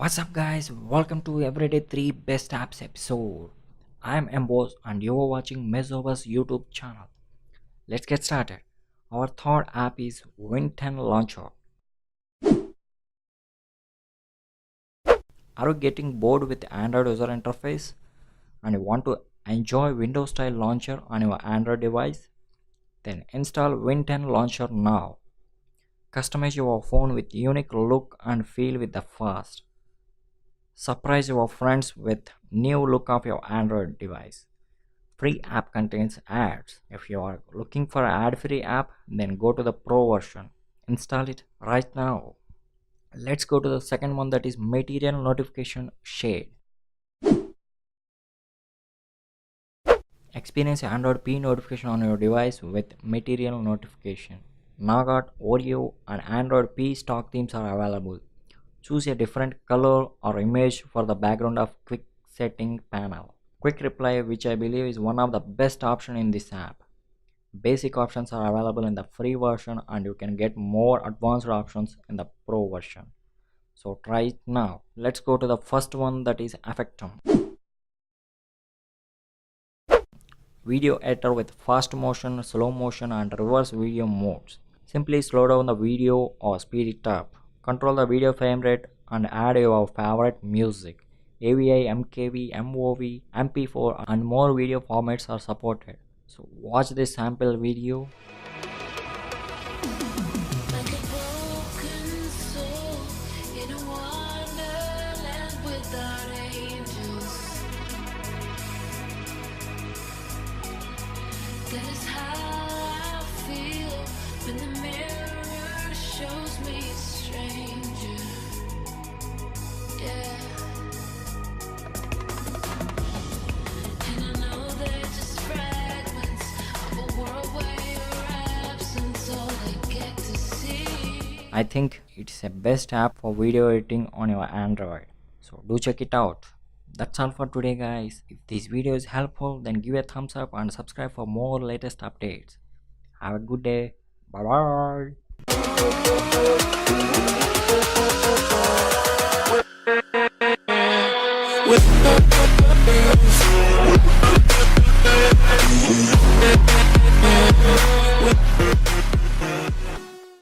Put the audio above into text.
What's up guys, welcome to Everyday 3 Best Apps episode. I am Embos and you are watching Mezzo Buzz YouTube channel. Let's get started. Our third app is Winton Launcher. Are you getting bored with the Android user interface and you want to enjoy Windows style launcher on your Android device? Then install Winton Launcher now. Customize your phone with unique look and feel with the fast. Surprise your friends with new look of your Android device. Free app contains ads. If you are looking for an ad-free app, then go to the Pro version. Install it right now. Let's go to the second one, that is Material Notification Shade. Experience Android P notification on your device with Material Notification. Nougat, Oreo and Android P stock themes are available. Choose a different color or image for the background of quick setting panel. Quick reply, which I believe is one of the best options in this app. Basic options are available in the free version and you can get more advanced options in the pro version. So try it now. Let's go to the first one, that is Efectum. Video editor with fast motion, slow motion and reverse video modes. Simply slow down the video or speed it up. Control the video frame rate and add your favorite music. AVI, MKV, MOV, MP4 and more video formats are supported. So watch this sample video. Like a broken soul in a wonderland without angels. That is how I feel when the mirror shows me a stranger. Yeah. And I know they're just fragments of a world where your absence all I get to see. I think it's a best app for video editing on your Android. So do check it out. That's all for today guys. If this video is helpful, then give a thumbs up and subscribe for more latest updates. Have a good day. Bye bye.